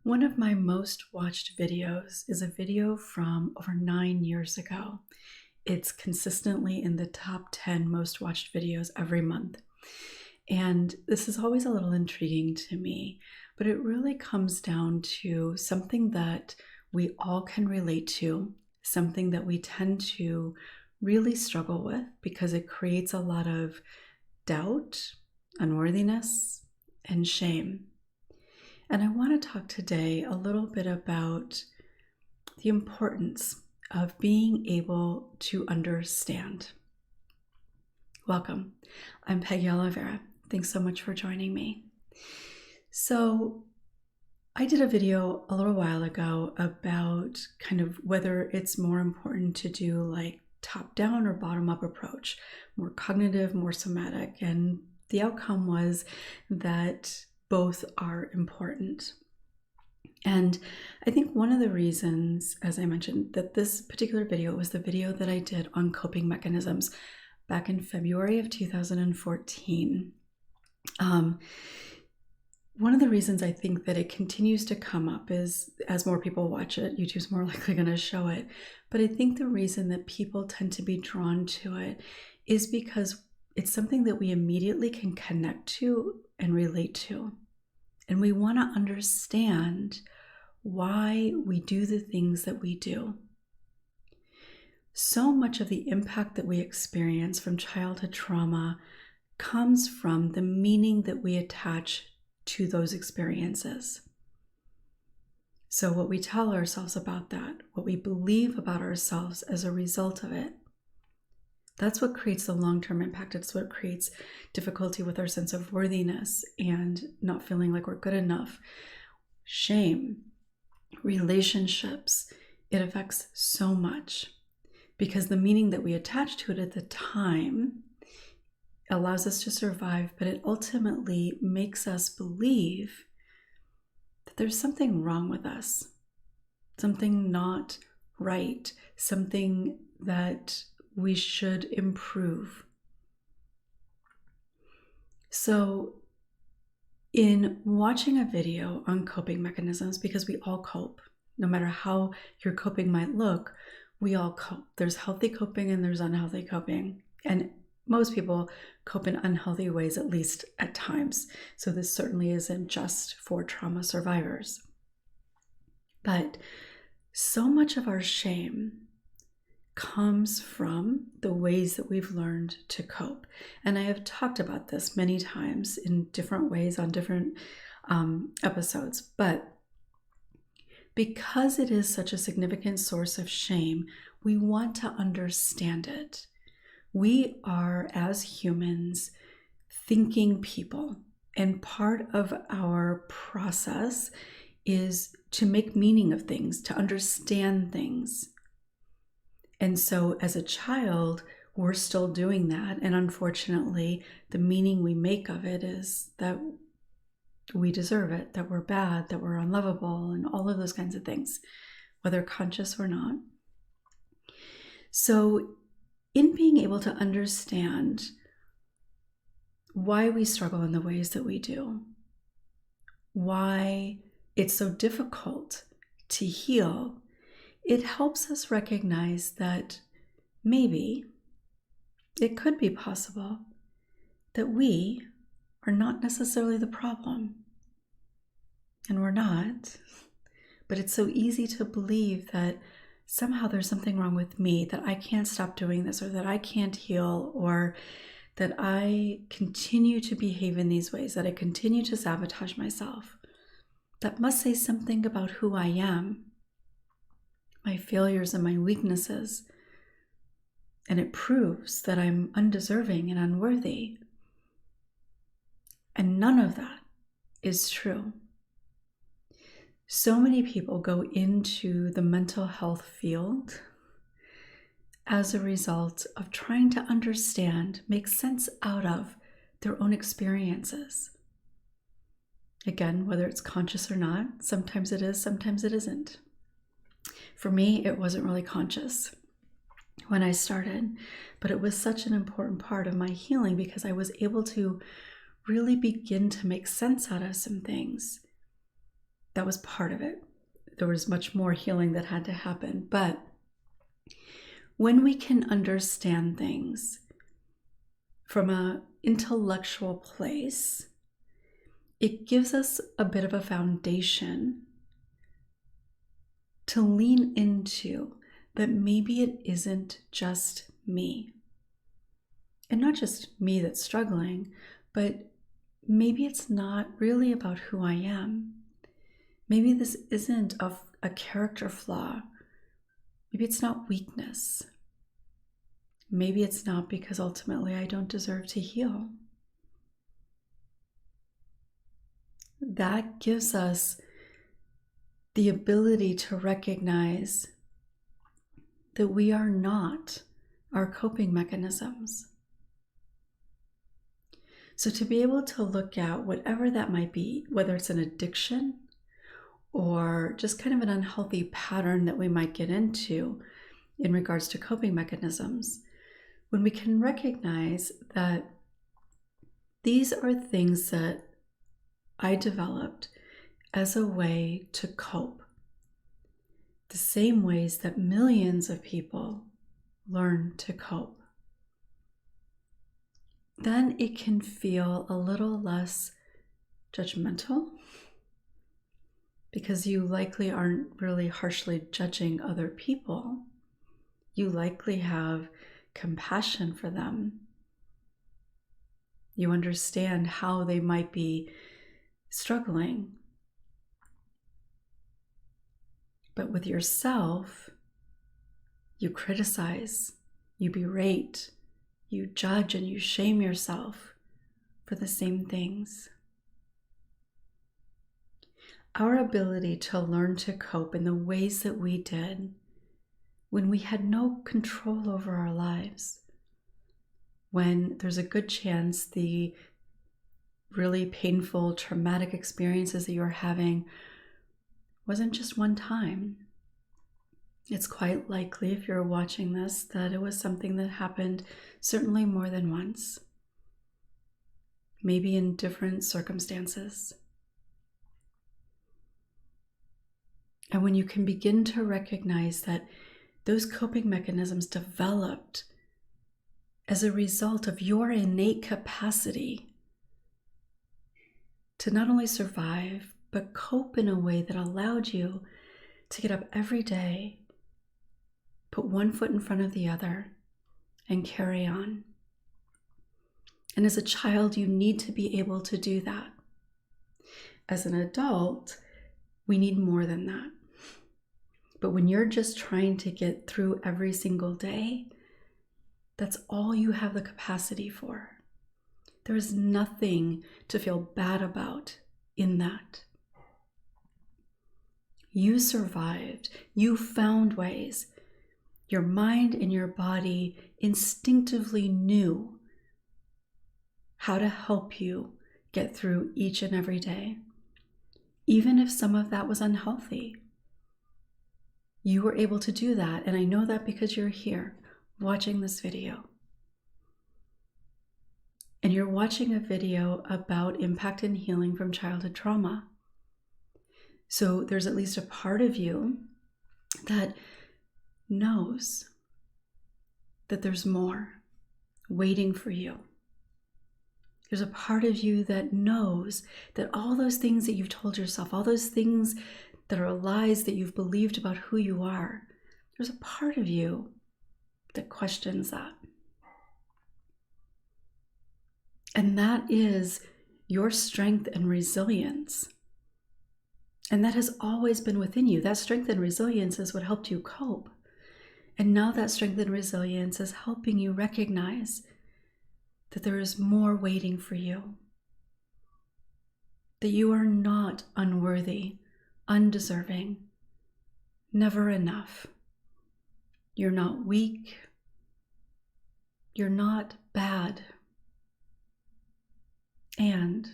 One of my most watched videos is a video from over 9 years ago. It's consistently in the top 10 most watched videos every month. And this is always a little intriguing to me, but it really comes down to something that we all can relate to, something that we tend to really struggle with because it creates a lot of doubt, unworthiness, and shame. And I want to talk today a little bit about the importance of being able to understand. Welcome. I'm Peggy Oliveira. Thanks so much for joining me. So I did a video a little while ago about kind of whether it's more important to do like top-down or bottom-up approach, more cognitive, more somatic. And the outcome was that both are important. And I think one of the reasons, as I mentioned, that this particular video was the video that I did on coping mechanisms back in February of 2014. One of the reasons I think that it continues to come up is as more people watch it, YouTube's more likely going to show it. But I think the reason that people tend to be drawn to it is because it's something that we immediately can connect to and relate to. And we want to understand why we do the things that we do. So much of the impact that we experience from childhood trauma comes from the meaning that we attach to those experiences. So what we tell ourselves about that, what we believe about ourselves as a result of it, that's what creates the long-term impact. It's what creates difficulty with our sense of worthiness and not feeling like we're good enough. Shame, relationships, it affects so much because the meaning that we attach to it at the time allows us to survive, but it ultimately makes us believe that there's something wrong with us, something not right, something that we should improve. So in watching a video on coping mechanisms, because we all cope, no matter how your coping might look, we all cope. There's healthy coping and there's unhealthy coping. And most people cope in unhealthy ways, at least at times. So this certainly isn't just for trauma survivors. But so much of our shame comes from the ways that we've learned to cope. And I have talked about this many times in different ways on different episodes. But because it is such a significant source of shame, we want to understand it. We are, as humans, thinking people. And part of our process is to make meaning of things, to understand things. And so as a child, we're still doing that. And unfortunately, the meaning we make of it is that we deserve it, that we're bad, that we're unlovable, and all of those kinds of things, whether conscious or not. So in being able to understand why we struggle in the ways that we do, why it's so difficult to heal, it helps us recognize that maybe it could be possible that we are not necessarily the problem. And we're not. But it's so easy to believe that somehow there's something wrong with me, that I can't stop doing this, or that I can't heal, or that I continue to behave in these ways, that I continue to sabotage myself. That must say something about who I am, my failures and my weaknesses. And it proves that I'm undeserving and unworthy. And none of that is true. So many people go into the mental health field as a result of trying to understand, make sense out of their own experiences. Again, whether it's conscious or not, sometimes it is, sometimes it isn't. For me, it wasn't really conscious when I started, but it was such an important part of my healing because I was able to really begin to make sense out of some things That was part of it. There was much more healing that had to happen. But when we can understand things from an intellectual place, it gives us a bit of a foundation to lean into that maybe it isn't just me. And not just me that's struggling, but maybe it's not really about who I am. Maybe this isn't a character flaw. Maybe it's not weakness. Maybe it's not because ultimately I don't deserve to heal. That gives us the ability to recognize that we are not our coping mechanisms. So to be able to look at whatever that might be, whether it's an addiction or just kind of an unhealthy pattern that we might get into in regards to coping mechanisms, when we can recognize that these are things that I developed as a way to cope, the same ways that millions of people learn to cope, then it can feel a little less judgmental, because you likely aren't really harshly judging other people. You likely have compassion for them. You understand how they might be struggling. But with yourself, you criticize, you berate, you judge, and you shame yourself for the same things. Our ability to learn to cope in the ways that we did when we had no control over our lives, when there's a good chance the really painful, traumatic experiences that you're having wasn't just one time. It's quite likely, if you're watching this, that it was something that happened certainly more than once, maybe in different circumstances. And when you can begin to recognize that those coping mechanisms developed as a result of your innate capacity to not only survive, but cope in a way that allowed you to get up every day, put one foot in front of the other, and carry on. And as a child, you need to be able to do that. As an adult, we need more than that. But when you're just trying to get through every single day, that's all you have the capacity for. There is nothing to feel bad about in that. You survived. You found ways. Your mind and your body instinctively knew how to help you get through each and every day, even if some of that was unhealthy. You were able to do that, and I know that because you're here watching this video. And you're watching a video about impact and healing from childhood trauma. So there's at least a part of you that knows that there's more waiting for you. There's a part of you that knows that all those things that you've told yourself, all those things that are lies that you've believed about who you are, there's a part of you that questions that. And that is your strength and resilience. And that has always been within you. That strength and resilience is what helped you cope. And now that strength and resilience is helping you recognize that there is more waiting for you. That you are not unworthy, undeserving, never enough. You're not weak. You're not bad. And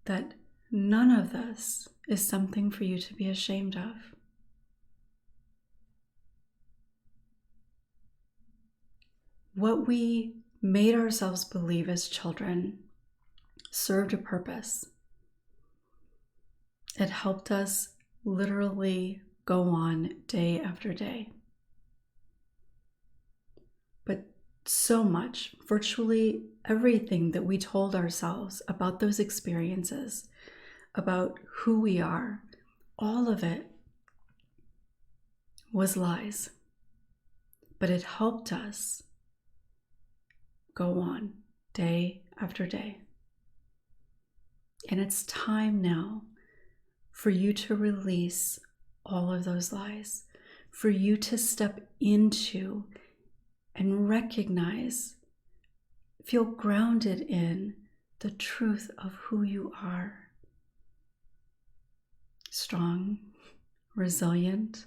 that none of this is something for you to be ashamed of. What we made ourselves believe as children served a purpose. It helped us literally go on day after day. But so much, virtually everything that we told ourselves about those experiences, about who we are, all of it was lies. But it helped us go on day after day. And it's time now for you to release all of those lies, for you to step into and recognize, feel grounded in the truth of who you are. Strong, resilient,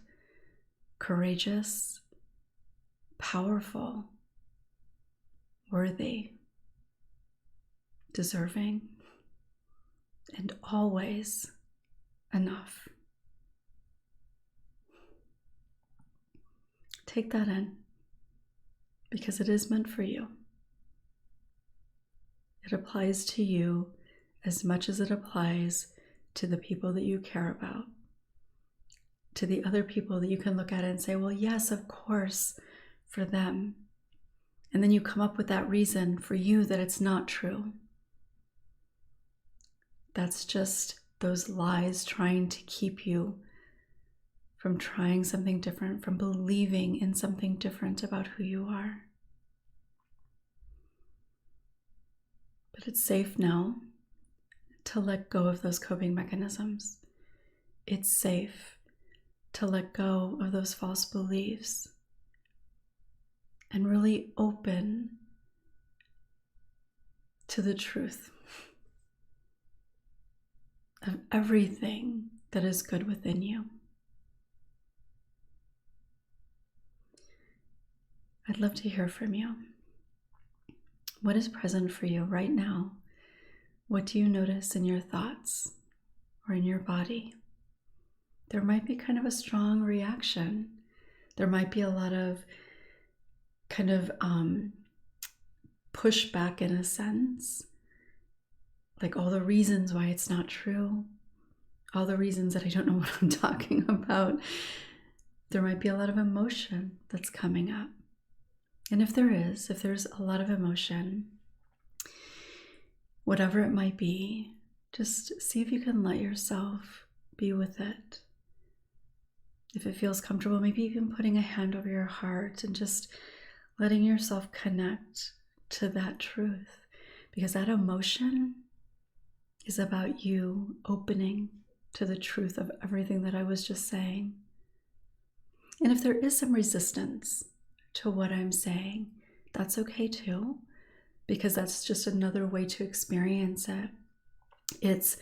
courageous, powerful, worthy, deserving, and always enough. Take that in, because it is meant for you. It applies to you as much as it applies to the people that you care about, to the other people that you can look at and say, well, yes, of course, for them. And then you come up with that reason for you that it's not true. That's just those lies trying to keep you from trying something different, from believing in something different about who you are. But it's safe now to let go of those coping mechanisms. It's safe to let go of those false beliefs and really open to the truth of everything that is good within you. I'd love to hear from you. What is present for you right now? What do you notice in your thoughts or in your body? There might be kind of a strong reaction. There might be a lot of kind of pushback in a sense, like all the reasons why it's not true, all the reasons that I don't know what I'm talking about. There might be a lot of emotion that's coming up. And if there's a lot of emotion, whatever it might be, just see if you can let yourself be with it. If it feels comfortable, maybe even putting a hand over your heart and just letting yourself connect to that truth. Because that emotion is about you opening to the truth of everything that I was just saying. And if there is some resistance to what I'm saying, that's okay too, because that's just another way to experience it. It's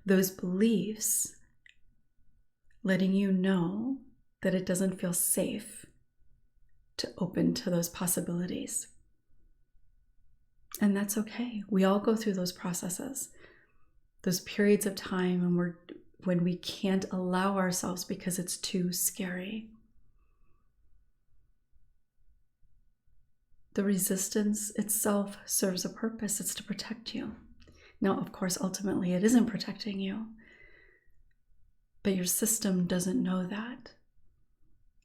those beliefs letting you know that it doesn't feel safe to open to those possibilities. And that's okay. We all go through those processes, those periods of time when we can't allow ourselves because it's too scary. The resistance itself serves a purpose. It's to protect you. Now, of course, ultimately it isn't protecting you, but your system doesn't know that.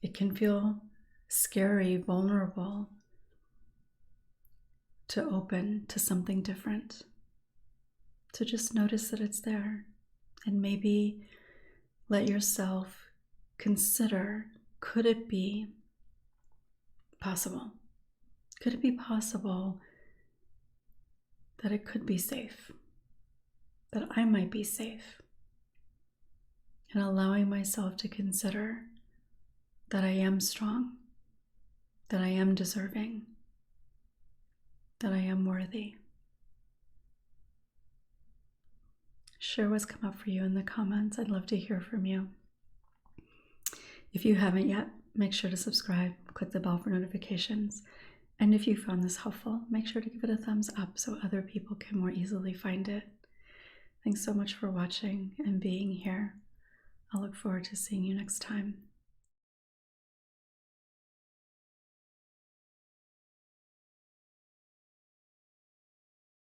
It can feel scary, vulnerable to open to something different. So just notice that it's there, and maybe let yourself consider, could it be possible? Could it be possible that it could be safe? That I might be safe? And allowing myself to consider that I am strong, that I am deserving, that I am worthy. Share what's come up for you in the comments. I'd love to hear from you. If you haven't yet, make sure to subscribe, click the bell for notifications. And if you found this helpful, make sure to give it a thumbs up so other people can more easily find it. Thanks so much for watching and being here. I'll look forward to seeing you next time.